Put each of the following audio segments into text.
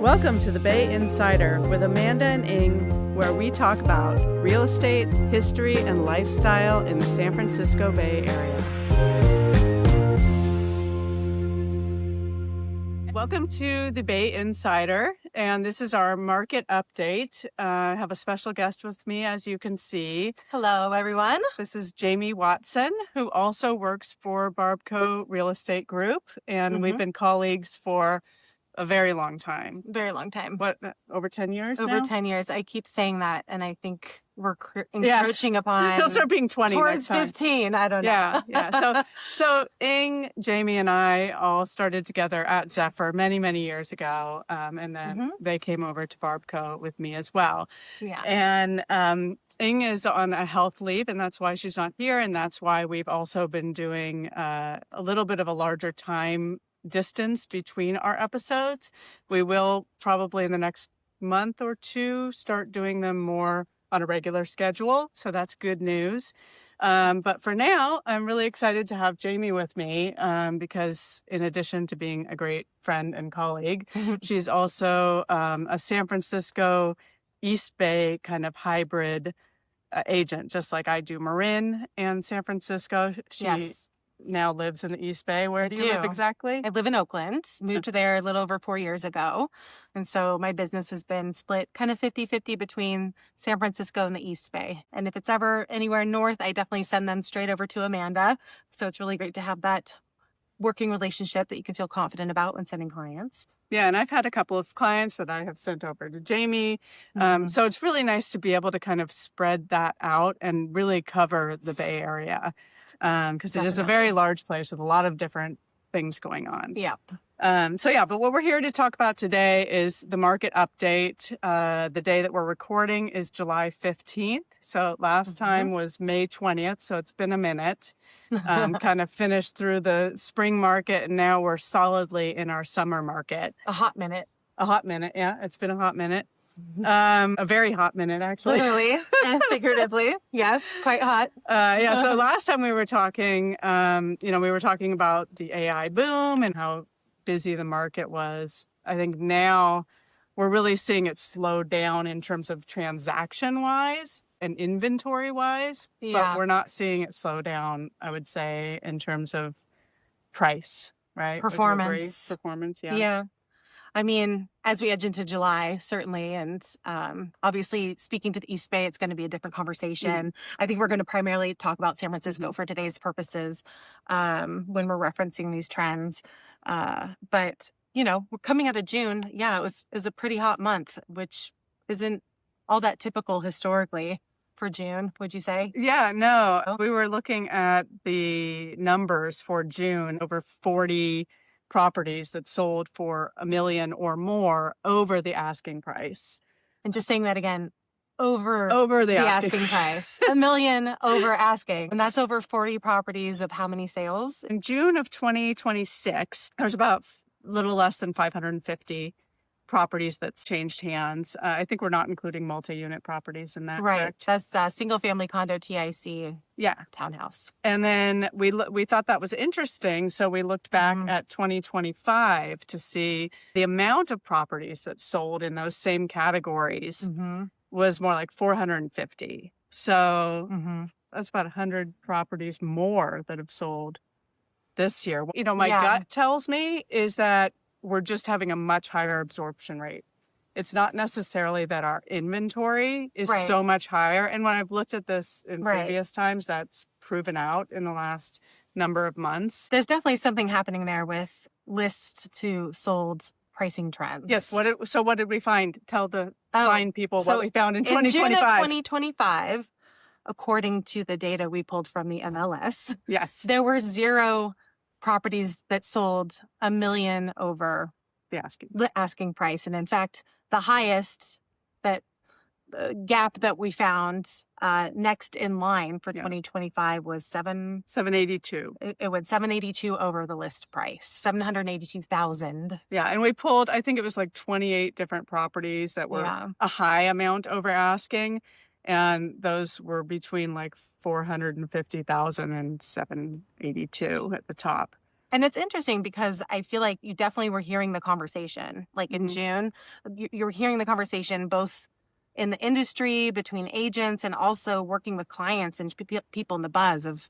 Welcome to the Bay Insider with Amanda and Ying, where we talk about real estate, history, and lifestyle in the San Francisco Bay Area. Welcome to the Bay Insider, and this is our market update. I have a special guest with me, as you can see. Hello, everyone. This is Jaime Watson, who also works for BarbCo Real Estate Group, and we've been colleagues for a very long time. Very long time. What, over 10 years Over now? 10 years. I keep saying that, and I think we're encroaching upon... It'll start being 20 towards next time. 15. I don't know. Yeah. So Ying, Jaime, and I all started together at Zephyr many, many years ago, and then they came over to BarbCo with me as well. Yeah. And Ying is on a health leave, and that's why she's not here, and that's why we've also been doing a little bit of a larger time distance between our episodes. We will probably in the next month or two start doing them more on a regular schedule, so that's good news. But for now, I'm really excited to have Jaime with me because in addition to being a great friend and colleague, she's also a San Francisco East Bay kind of hybrid agent, just like I do Marin and San Francisco. She now lives in the East Bay. Where do you live exactly? I live in Oakland. Moved there a little over 4 years ago. And so my business has been split kind of 50-50 between San Francisco and the East Bay. And if it's ever anywhere north, I definitely send them straight over to Amanda. So it's really great to have that working relationship that you can feel confident about when sending clients. Yeah, and I've had a couple of clients that I have sent over to Jaime. So it's really nice to be able to kind of spread that out and really cover the Bay Area. Because it is a very large place with a lot of different things going on. Yep. But what we're here to talk about today is the market update. The day that we're recording is July 15th. So last time was May 20th, so it's been a minute. Kind of finished through the spring market, and now we're solidly in our summer market. A hot minute. A hot minute, yeah. It's been a hot minute. A very hot minute, actually. Literally and figuratively. Yes, quite hot. So last time we were talking, we were talking about the AI boom and how busy the market was. I think now we're really seeing it slow down in terms of transaction-wise and inventory-wise, but we're not seeing it slow down, I would say, in terms of price, right? Performance. Performance, yeah. Yeah. I mean, as we edge into July, certainly, and obviously speaking to the East Bay, it's going to be a different conversation. I think we're going to primarily talk about San Francisco for today's purposes when we're referencing these trends. But, we're coming out of June. Yeah, it was a pretty hot month, which isn't all that typical historically for June, would you say? Yeah, no. We were looking at the numbers for June, over 40 properties that sold for $1 million or more over the asking price. And just saying that again, over the asking price. $1 million over asking. And that's over 40 properties of how many sales? In June of 2026, there's about a little less than 550 properties that's changed hands. I think we're not including multi-unit properties in that, right? Correct? That's single-family condo, TIC, townhouse. And then we thought that was interesting, so we looked back at 2025 to see the amount of properties that sold in those same categories was more like 450. So that's about 100 properties more that have sold this year. My gut tells me is that we're just having a much higher absorption rate. It's not necessarily that our inventory is so much higher. And when I've looked at this in previous times, that's proven out in the last number of months. There's definitely something happening there with list to sold pricing trends. Yes. So what did we find? Tell the fine people what we found in 2025. In June of 2025, according to the data we pulled from the MLS, there were 0 properties that sold $1 million over the asking price. And in fact, the highest gap that we found next in line for 2025 was 782. It was 782 over the list price, 782,000. Yeah, and we pulled, I think it was like 28 different properties that were a high amount over asking, and those were between like 450,000 and 782 at the top. And it's interesting because I feel like you definitely were hearing the conversation. Like in Mhm. June, you were hearing the conversation both in the industry, between agents, and also working with clients and people in the buzz of,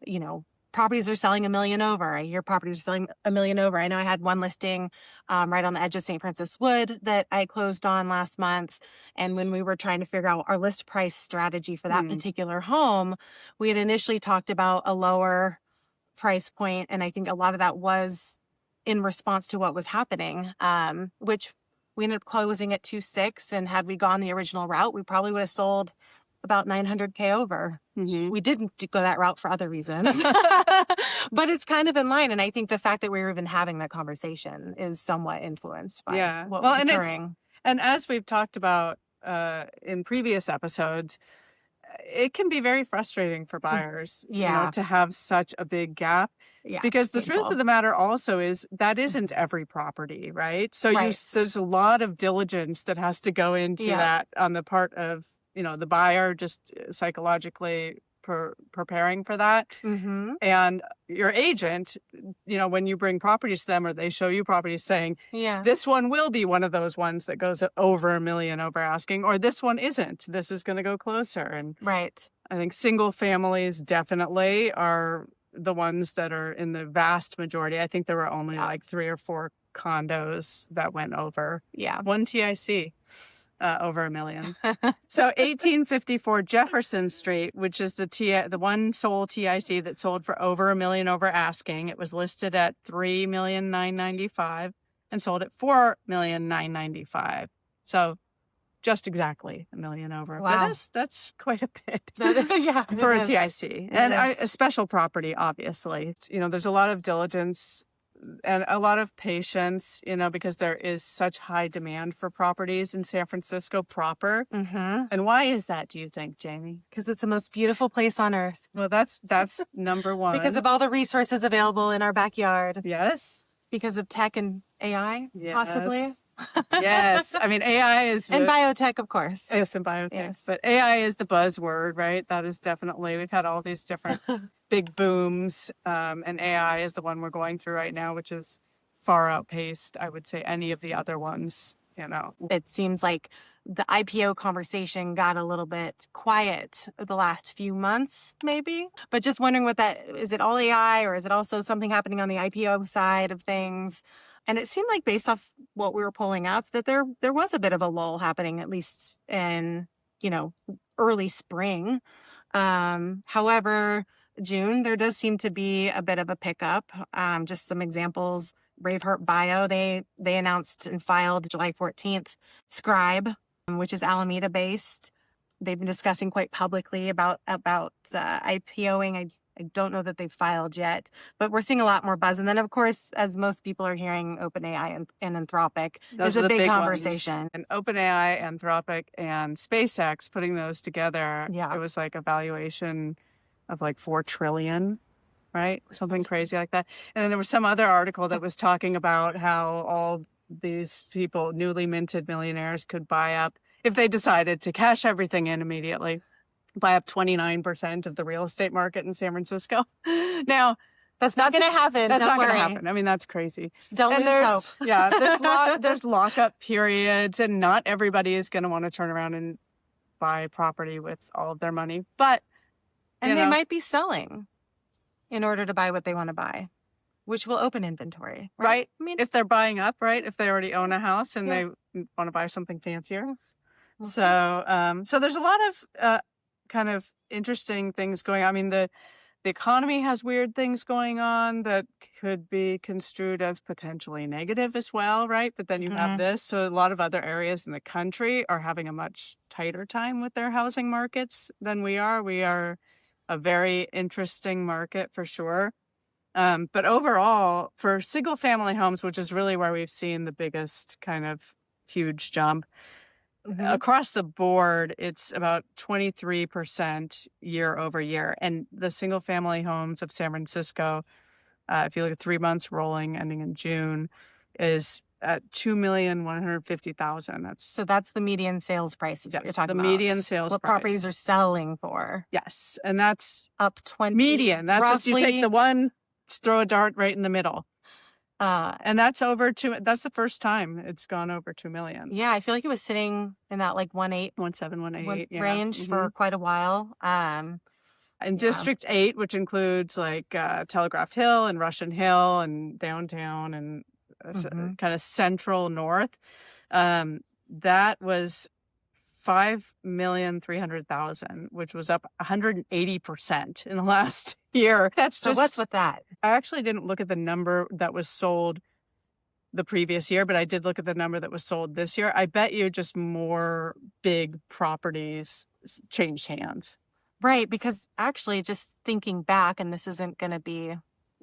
you know, properties are selling $1 million over. I hear properties are selling $1 million over. I know I had one listing right on the edge of St. Francis Wood that I closed on last month. And when we were trying to figure out our list price strategy for that particular home, we had initially talked about a lower price point, and I think a lot of that was in response to what was happening, which we ended up closing at 2.6, and had we gone the original route, we probably would have sold about 900K over. Mhm. We didn't go that route for other reasons, but it's kind of in line. And I think the fact that we were even having that conversation is somewhat influenced by Yeah. what Well, was and occurring. and as we've talked about in previous episodes, it can be very frustrating for buyers, Yeah. to have such a big gap. Yeah. Because the truth Painful. of the matter also is that isn't every property, right? So Right. there's a lot of diligence that has to go into Yeah. that on the part of, the buyer, just psychologically preparing for that. Mm-hmm. And your agent, when you bring properties to them or they show you properties saying, Yeah. this one will be one of those ones that goes over $1 million over asking, or this one isn't. This is going to go closer. And Right. I think single families definitely are the ones that are in the vast majority. I think there were only like 3 or 4 condos that went over. Yeah. One TIC over $1 million. So 1854 Jefferson Street, which is the one sole TIC that sold for over $1 million over asking. It was listed at $3,995,000 and sold at $4,995,000. So just exactly $1 million over. Wow. But that's quite a bit Yeah, for a it is. TIC. And is. a special property, obviously. There's a lot of diligence and a lot of patience, because there is such high demand for properties in San Francisco proper. Mm-hmm. And why is that, do you think, Jamie? Because it's the most beautiful place on earth. Well, that's number one. Because of all the resources available in our backyard. Yes. Because of tech and AI, possibly. Yes. I mean, AI is... And biotech, of course. Yes, and biotech. Yes. But AI is the buzzword, right? That is definitely... We've had all these different big booms, and AI is the one we're going through right now, which is far outpaced, I would say, any of the other ones, It seems like the IPO conversation got a little bit quiet the last few months, maybe. But just wondering is it all AI, or is it also something happening on the IPO side of things? And it seemed like, based off what we were pulling up, that there was a bit of a lull happening, at least in, early spring. However, June, there does seem to be a bit of a pickup. Just some examples. Braveheart Bio, they announced and filed July 14th Scribe, which is Alameda based. They've been discussing quite publicly about IPOing. I don't know that they've filed yet, but we're seeing a lot more buzz. And then, of course, as most people are hearing, OpenAI and Anthropic is a big conversation. Ones. And OpenAI, Anthropic, and SpaceX, putting those together, Yeah. It was like a valuation of like $4 trillion, right? Something crazy like that. And then there was some other article that was talking about how all these people, newly minted millionaires, could buy up, if they decided to cash everything in immediately, buy up 29% of the real estate market in San Francisco. Now, that's not going to happen. That's Don't not going to worry. happen. I mean, that's crazy. Don't lose hope. Yeah, there's lockup periods, and not everybody is going to want to turn around and buy property with all of their money. But they might be selling in order to buy what they want to buy, which will open inventory. Right? I mean, if they're buying up, right? If they already own a house and they want to buy something fancier. So there's a lot of kind of interesting things going on. I mean, the economy has weird things going on that could be construed as potentially negative as well, right? But then you have this. So a lot of other areas in the country are having a much tighter time with their housing markets than we are. We are a very interesting market for sure. But overall, for single family homes, which is really where we've seen the biggest kind of huge jump, across the board, it's about 23% year over year. And the single family homes of San Francisco, if you look at 3 months rolling, ending in June, is at $2,150,000. That's the median sales price is what you're talking the about. median sales what price. Properties are selling for. Yes, and that's up 20. median. That's just, you take the one Just throw a dart right in the middle. And that's that's the first time it's gone over 2 million. Yeah, I feel like it was sitting in that like 1.8 1.7, 1.8, yeah. range for quite a while. And Yeah. District 8, which includes like Telegraph Hill and Russian Hill and downtown and kind of central north, that was 5,300,000, which was up 180% in the last year. So what's with that? I actually didn't look at the number that was sold the previous year, but I did look at the number that was sold this year. I bet you just more big properties changed hands. Right, because actually just thinking back, and this isn't going to be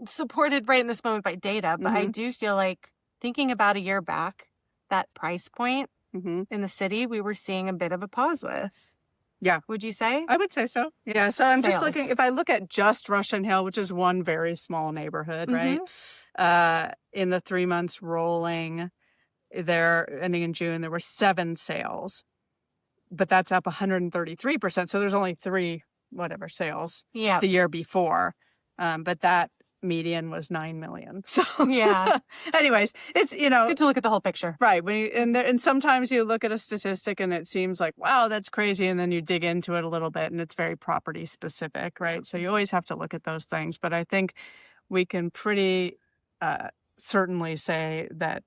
supported right in this moment by data, but I do feel like thinking about a year back, that price point in the city, we were seeing a bit of a pause with. Yeah. Would you say? I would say so. Yeah. So I'm just Sales. looking, if I look at just Russian Hill, which is one very small neighborhood, right? In the 3 months rolling there, ending in June, there were 7 sales, but that's up 133%. So there's only 3, sales the year before. But that median was 9 million. So yeah. Anyways, it's, good to look at the whole picture. Right. And sometimes you look at a statistic and it seems like, wow, that's crazy. And then you dig into it a little bit and it's very property specific, right? So you always have to look at those things. But I think we can pretty certainly say that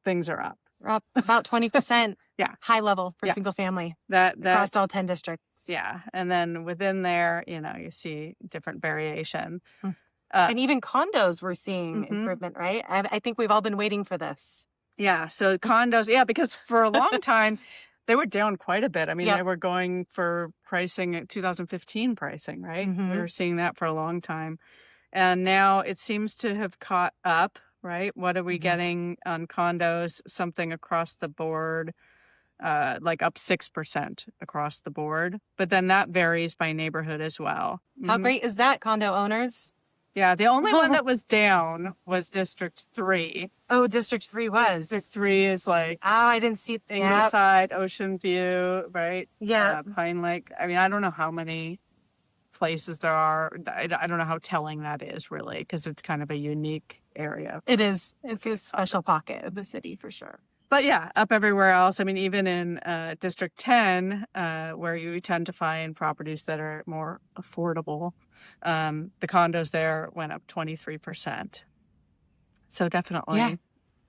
things are up. We're up about 20%. Yeah. High level for single family that across all 10 districts. Yeah. And then within there, you see different variation. And even condos we're seeing improvement, right? I think we've all been waiting for this. Yeah. So condos, because for a long time, they were down quite a bit. I mean, they were going for pricing at 2015 pricing, right? We were seeing that for a long time. And now it seems to have caught up, right? What are we getting on condos? Something across the board, like up 6% across the board. But then that varies by neighborhood as well. How great is that, condo owners? Yeah, the only one that was down was District 3. Oh, District 3 was. District 3 is like... Oh, I didn't see... Ingleside, Ocean View, right? Yeah. Pine Lake. I mean, I don't know how many places there are. I don't know how telling that is, really, because it's kind of a unique area. It is. It's a special pocket of the city, for sure. But yeah, up everywhere else. I mean, even in District 10, where you tend to find properties that are more affordable, the condos there went up 23%. So definitely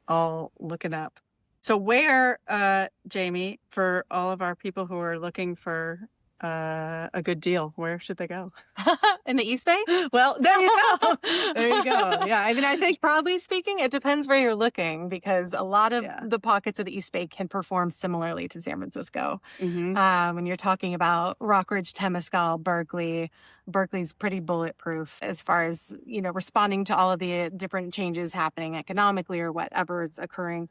all looking up. So where, Jamie, for all of our people who are looking for a good deal, where should they go? In the East Bay? Well, there you go. There you go. Yeah, I mean, I think... Broadly speaking, it depends where you're looking, because a lot of the pockets of the East Bay can perform similarly to San Francisco. When you're talking about Rockridge, Temescal, Berkeley's pretty bulletproof as far as, responding to all of the different changes happening economically or whatever is occurring.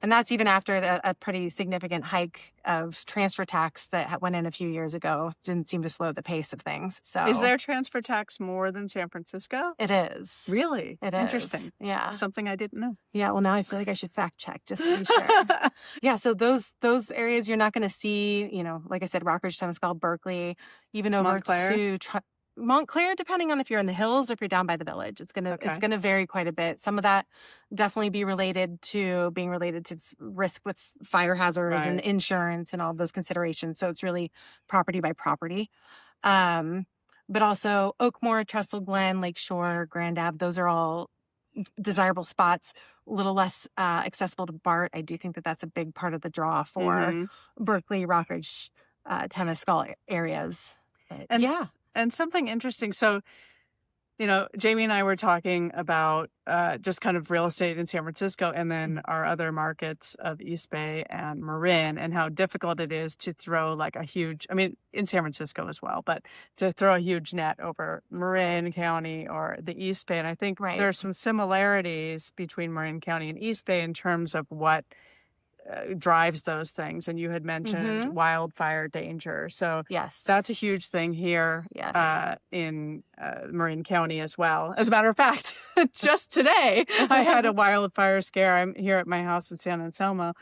And that's even after a pretty significant hike of transfer tax that went in a few years ago. Didn't seem to slow the pace of things. So, is their transfer tax more than San Francisco? It is. Really? It is. Interesting. Yeah. Something I didn't know. Yeah. Well, now I feel like I should fact check just to be sure. Yeah. So those areas you're not going to see, like I said, Rockridge, Temescal, Berkeley, even over Montclair? to Montclair, depending on if you're in the hills or if you're down by the village. It's gonna vary quite a bit. Some of that definitely being related to risk with fire hazards and insurance and all of those considerations. So it's really property by property. But also Oakmore, Trestle Glen, Lakeshore, Grand Ave, those are all desirable spots, a little less accessible to BART. I do think that that's a big part of the draw for Berkeley, Rockridge, Temescal areas. But, and something interesting. So, Jamie and I were talking about just kind of real estate in San Francisco and then our other markets of East Bay and Marin, and how difficult it is to throw like in San Francisco as well, but to throw a huge net over Marin County or the East Bay. And I think there are some similarities between Marin County and East Bay in terms of what drives those things. And you had mentioned Mm-hmm. wildfire danger. So Yes. that's a huge thing here Yes. in Marin County as well. As a matter of fact, just today, I had a wildfire scare. I'm here at my house in San Anselmo,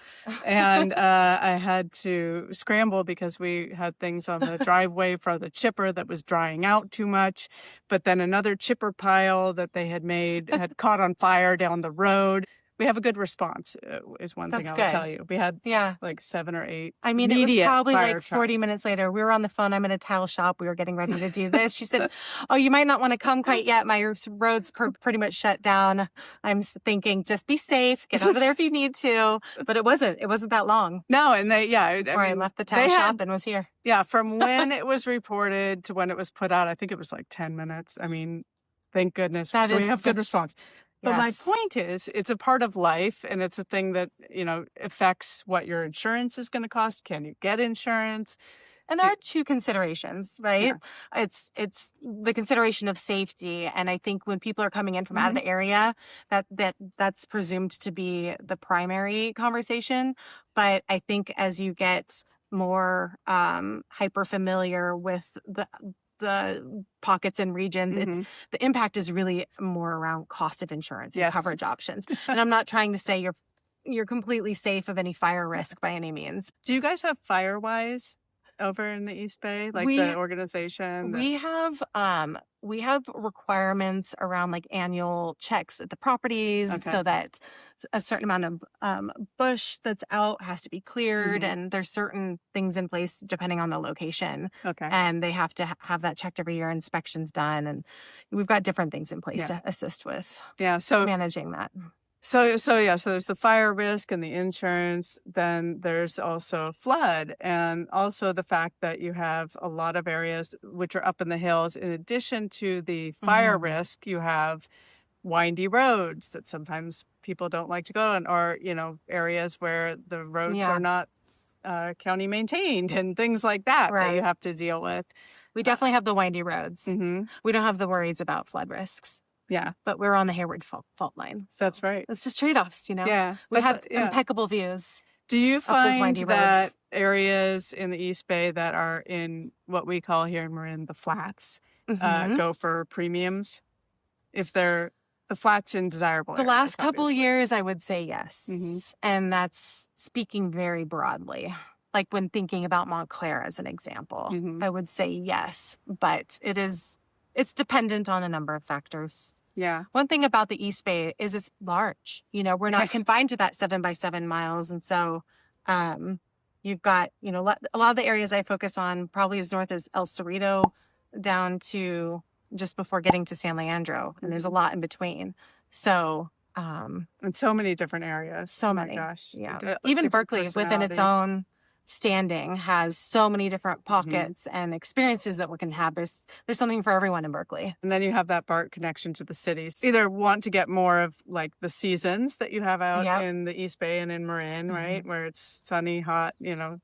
and I had to scramble because we had things on the driveway for the chipper that was drying out too much. But then another chipper pile that they had made had caught on fire down the road. We have a good response, is one thing That's I will tell good. you. We had Yeah. like 7 or 8 I mean, it was immediate probably fire like 40 trucks. minutes later. We were on the phone. I'm in a tile shop. We were getting ready to do this. She said, "Oh, you might not want to come quite yet. My road's pretty much shut down." I'm thinking, just be safe. Get over there if you need to. But it wasn't that long No, and they, before I mean, left the they tile shop had, and was here. yeah, from when it was reported to when it was put out, I think it was like 10 minutes. I mean, thank goodness. That So we is have good such, response. But my yes. point is, it's a part of life, and it's a thing that, affects what your insurance is going to cost. Can you get insurance? And there are two considerations, right? Yeah. It's the consideration of safety, and I think when people are coming in from out of Mm-hmm. the area, that's presumed to be the primary conversation. But I think as you get more hyper familiar with the pockets and regions, Mm-hmm. the impact is really more around cost of insurance and Yes. coverage options. And I'm not trying to say you're completely safe of any fire risk by any means. Do you guys have Firewise over in the East Bay, like We the organization? we have requirements around like annual checks at the properties Okay. so that a certain amount of bush that's out has to be cleared, Mhm. and there's certain things in place depending on the location, Okay. and they have to have that checked every year, inspections done, and we've got different things in place Yeah. to assist with Yeah. So managing that. So there's the fire risk and the insurance. Then there's also flood, and also the fact that you have a lot of areas which are up in the hills. In addition to the fire Mhm. risk, you have windy roads that sometimes people don't like to go on, or areas where the roads Yeah. are not county maintained and things like that that you Right. have to deal with. We definitely have the windy roads. Mm-hmm. We don't have the worries about flood risks, Yeah, but we're on the Hayward fault line. So that's right. it's just trade-offs, Yeah, We but have yeah. impeccable views Do you up those find windy that roads. areas in the East Bay that are in what we call here in Marin the flats Mhm. go for premiums if they're the flats in desirable The areas? last couple Obviously. years, I would say yes. Mhm. And that's speaking very broadly. Like when thinking about Montclair as an example, Mhm. I would say yes, but it's dependent on a number of factors. Yeah. One thing about the East Bay is it's large. We're not confined to that 7 by 7 miles. And so you've got, a lot of the areas I focus on probably as north as El Cerrito down to just before getting to San Leandro. And there's a lot in between. So, In so many different areas. so Oh my many. gosh. Yeah. Different Even Berkeley within its personalities. own standing has so many different pockets and experiences that we can have. There's something for everyone in Berkeley. And then you have that BART connection to the cities. Either want to get more of like the seasons that you have out Yep. in the East Bay and in Marin, right? Mhm. Where it's sunny, hot,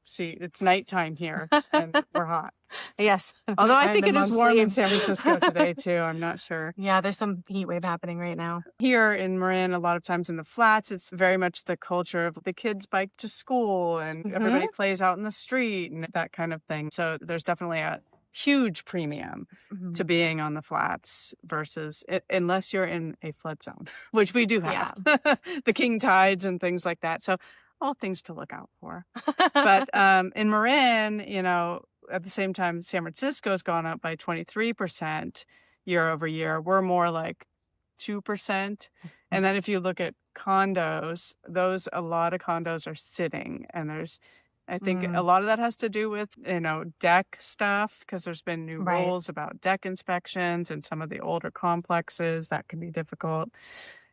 see, it's nighttime here and we're hot. Yes. Although I I'm think in it is long warm in sleeves. San Francisco today too. I'm not sure. Yeah, there's some heat wave happening right now. Here in Marin, a lot of times in the flats, it's very much the culture of the kids bike to school and everybody plays out in the street and that kind of thing. So there's definitely a huge premium Mhm. to being on the flats versus unless you're in a flood zone, which we do have. The king tides and things like that. So all things to look out for. But in Marin, at the same time, San Francisco's gone up by 23% year over year. We're more like 2%. And then if you look at condos, a lot of condos are sitting. And I think a lot of that has to do with, deck stuff, because there's been new Right. rules about deck inspections and some of the older complexes that can be difficult.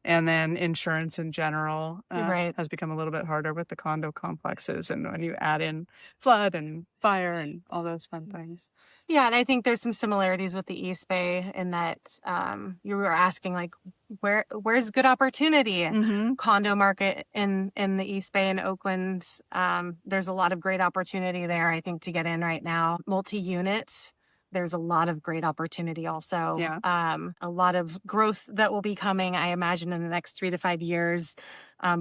And then insurance in general Right. has become a little bit harder with the condo complexes. And when you add in flood and fire and all those fun things. Yeah, and I think there's some similarities with the East Bay in that you were asking like where's good opportunity? Mm-hmm. Condo market in the East Bay and Oakland. There's a lot of great opportunity there, I think, to get in right now. Multi-unit. There's a lot of great opportunity also. Yeah. A lot of growth that will be coming, I imagine, in the next 3 to 5 years.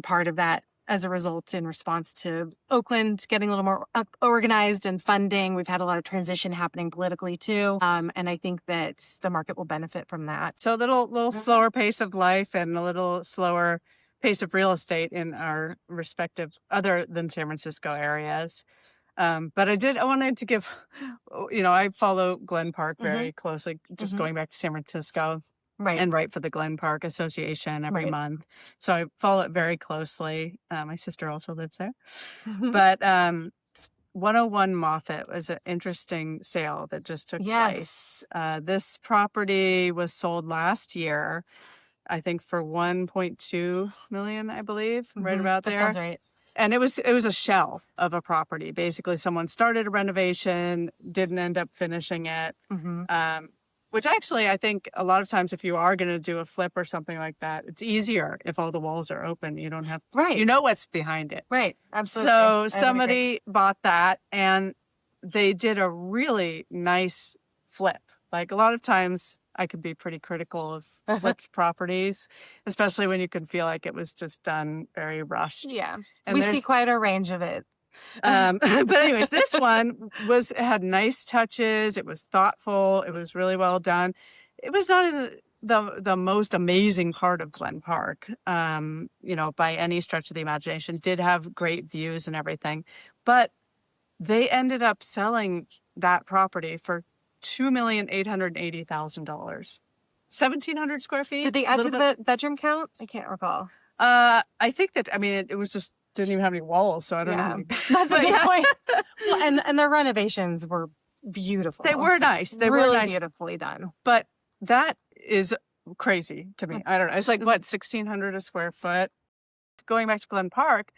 Part of that as a result in response to Oakland getting a little more organized and funding. We've had a lot of transition happening politically too. And I think that the market will benefit from that. So a little slower pace of life and a little slower pace of real estate in our respective other than San Francisco areas. But I wanted to give, I follow Glen Park very closely, just going back to San Francisco. Right. And write for the Glen Park Association every month. So I follow it very closely. My sister also lives there. But 101 Moffett was an interesting sale that just took place. This property was sold last year, I think for $1.2 million, I believe, right about there. That sounds right. And it was a shell of a property. Basically, someone started a renovation, didn't end up finishing it. Which actually, I think a lot of times if you are going to do a flip or something like that, it's easier if all the walls are open. You don't have, you know what's behind it. Right. Absolutely. So somebody bought that and they did a really nice flip. Like a lot of times I could be pretty critical of flipped properties, especially when you can feel like it was just done very rushed. Yeah. And we see quite a range of it. But anyways, this one had nice touches. It was thoughtful. It was really well done. It was not in the most amazing part of Glen Park, by any stretch of the imagination. Did have great views and everything, but they ended up selling that property for $2,880,000. 1,700 square feet. Did they add to the bedroom count? I can't recall. I think that it was just. Didn't even have any walls, so I don't know. That's a good point. Well, and their renovations were beautiful. They were nice. They really were nice. Beautifully done. But that is crazy to me. I don't know. It's like, what, 1,600 a square foot? Going back to Glen Park,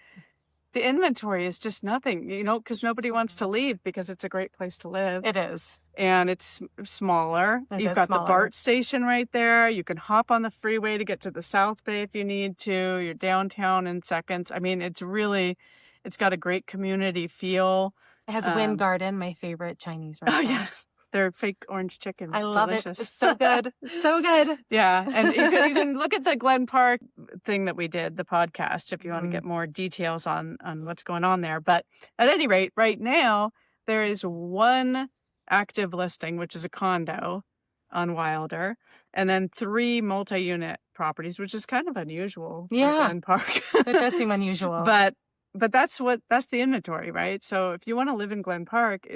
the inventory is just nothing, because nobody wants to leave because it's a great place to live. It is. And it's smaller. You've got the BART station right there. You can hop on the freeway to get to the South Bay if you need to. You're downtown in seconds. It's got a great community feel. It has Wind Garden, my favorite Chinese restaurant. Oh, yes. Their fake orange chicken. I love it. It's so good. So good. Yeah. And you can look at the Glen Park thing that we did, the podcast, if you want to get more details on what's going on there. But at any rate, right now, there is one active listing, which is a condo on Wilder, and then 3 multi-unit properties, which is kind of unusual for Glen Park. It does seem unusual. But that's the inventory, right? So if you want to live in Glen Park,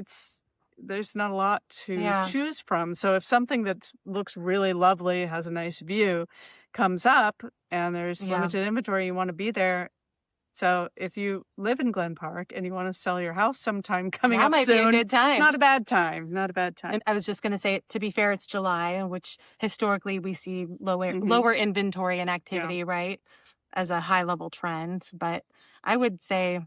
there's not a lot to choose from. So if something that looks really lovely, has a nice view, comes up and there's limited inventory, you want to be there. So if you live in Glen Park and you want to sell your house sometime coming up soon, that might be a good time. Not a bad time. Not a bad time. And I was just going to say, to be fair, it's July, which historically we see lower inventory and activity, right, as a high level trend. But I would say,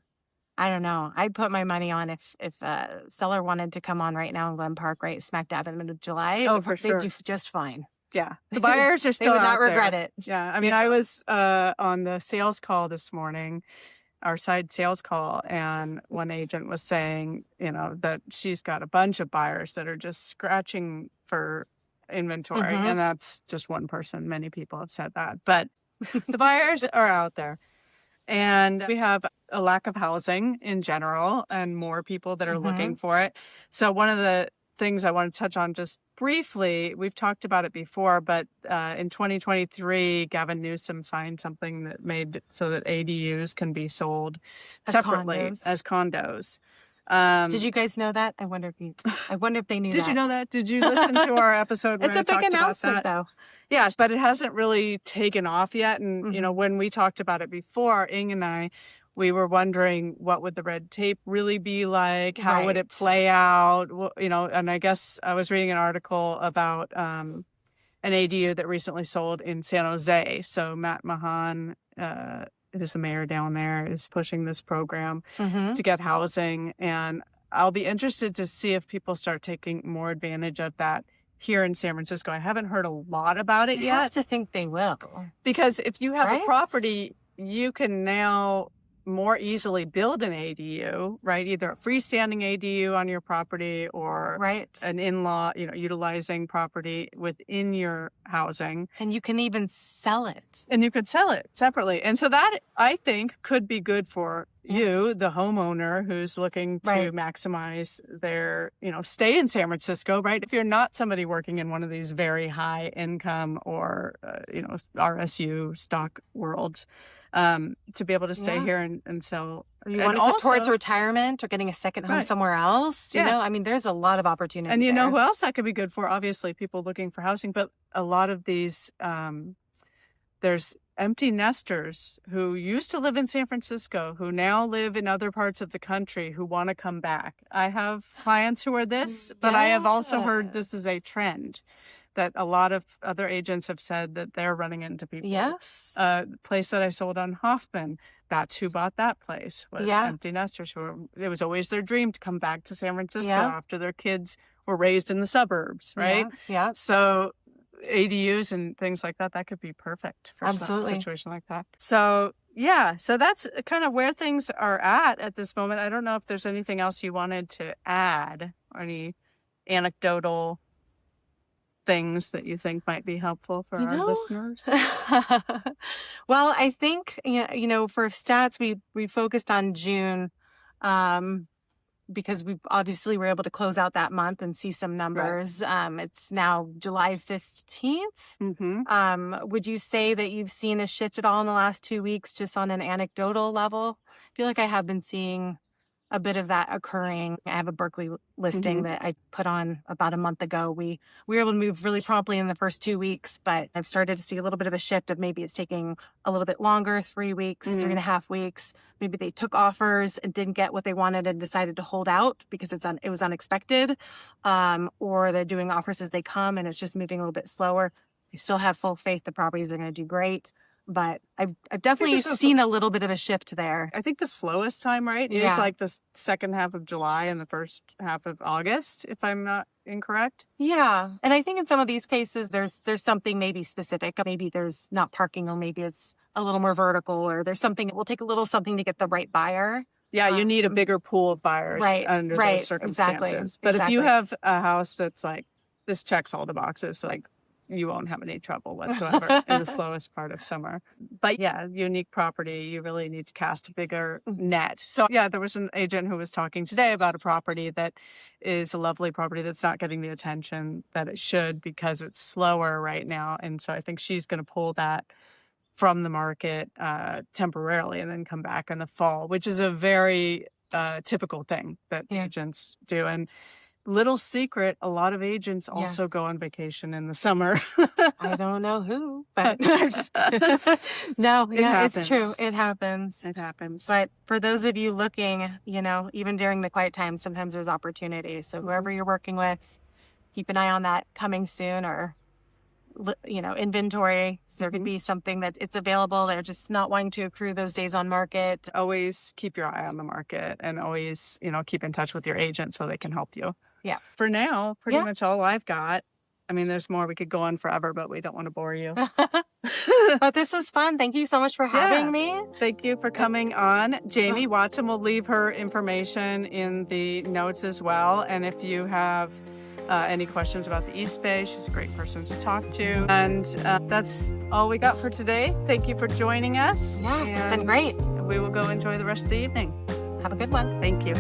I don't know, I'd put my money on if a seller wanted to come on right now in Glen Park, right smack dab in the middle of July. Oh, for sure. They'd do just fine. Yeah. The buyers are still They would not out there. regret it. Yeah. I was on the sales call this morning, our side sales call, and one agent was saying, that she's got a bunch of buyers that are just scratching for inventory. And that's just one person. Many people have said that. But the buyers are out there. And we have a lack of housing in general and more people that are looking for it. So one of the things I want to touch on just briefly, we've talked about it before, but in 2023, Gavin Newsom signed something that made it so that ADUs can be sold separately as condos. Did you guys know that? I wonder if they knew that. Did you know that? Did you listen to our episode? It's a big announcement, though. Yes, but it hasn't really taken off yet. And, when we talked about it before, Ying and I, we were wondering what would the red tape really be like? How would it play out? And I guess I was reading an article about an ADU that recently sold in San Jose. So Matt Mahan, is the mayor down there, is pushing this program to get housing. And I'll be interested to see if people start taking more advantage of that here in San Francisco. I haven't heard a lot about it yet. I have to think they will. Because if you have a property, you can now more easily build an ADU, right? Either a freestanding ADU on your property or Right. an in-law, utilizing property within your housing. And you can even sell it. And you could sell it separately. And so that, I think, could be good for you, the homeowner who's looking to Right. maximize their, stay in San Francisco, right? If you're not somebody working in one of these very high income or, RSU stock worlds, to be able to stay Yeah. here and sell. Or you And want to put towards also- retirement or getting a second home Right. somewhere else. You Yeah. know, I mean, there's a lot of opportunity. And you know there. who else that could be good for? Obviously, people looking for housing, but a lot of these, there's empty nesters who used to live in San Francisco, who now live in other parts of the country, who want to come back. I have clients who are this, but I have also heard this is a trend that a lot of other agents have said that they're running into people. Yes. The place that I sold on Hoffman, that's who bought that place, was Yeah. empty nesters it was always their dream to come back to San Francisco Yeah. after their kids were raised in the suburbs, right? Yeah. So ADUs and things like that could be perfect for Absolutely. a situation like that. So yeah, so that's kind of where things are at this moment. I don't know if there's anything else you wanted to add, or any anecdotal things that you think might be helpful for our listeners. Well, I think for stats we focused on June, because we obviously were able to close out that month and see some numbers. It's now July 15th. Mm-hmm. Would you say that you've seen a shift at all in the last 2 weeks, just on an anecdotal level? I feel like I have been seeing a bit of that occurring. I have a Berkeley listing that I put on about a month ago. We were able to move really promptly in the first 2 weeks, but I've started to see a little bit of a shift of maybe it's taking a little bit longer, 3 weeks, 3.5 weeks. Maybe they took offers and didn't get what they wanted and decided to hold out because it was unexpected. Or they're doing offers as they come and it's just moving a little bit slower. They still have full faith the properties are going to do great. But I've definitely seen a little bit of a shift there. I think the slowest time, right, is like the second half of July and the first half of August, if I'm not incorrect. Yeah. And I think in some of these cases, there's something maybe specific. Maybe there's not parking, or maybe it's a little more vertical, or there's something, it will take a little something to get the right buyer. Yeah, you need a bigger pool of buyers under those circumstances. Exactly. But if you have a house that's like, this checks all the boxes, like, you won't have any trouble whatsoever in the slowest part of summer. But yeah, unique property, you really need to cast a bigger net. So yeah, there was an agent who was talking today about a property that is a lovely property that's not getting the attention that it should because it's slower right now. And so I think she's going to pull that from the market temporarily and then come back in the fall, which is a very typical thing that agents do. And little secret, a lot of agents also go on vacation in the summer. I don't know who, but no, it's true. It happens. It happens. But for those of you looking, even during the quiet times, sometimes there's opportunity. So whoever you're working with, keep an eye on that coming soon, or inventory. So there could be something that it's available. They're just not wanting to accrue those days on market. Always keep your eye on the market, and always, keep in touch with your agent so they can help you. Yeah. For now, pretty much all I've got. I mean, there's more. We could go on forever, but we don't want to bore you. But this was fun. Thank you so much for having me. Thank you for coming on. Jaime Watson will leave her information in the notes as well. And if you have any questions about the East Bay, she's a great person to talk to. And that's all we got for today. Thank you for joining us. Yes, it's been great. We will go enjoy the rest of the evening. Have a good one. Thank you.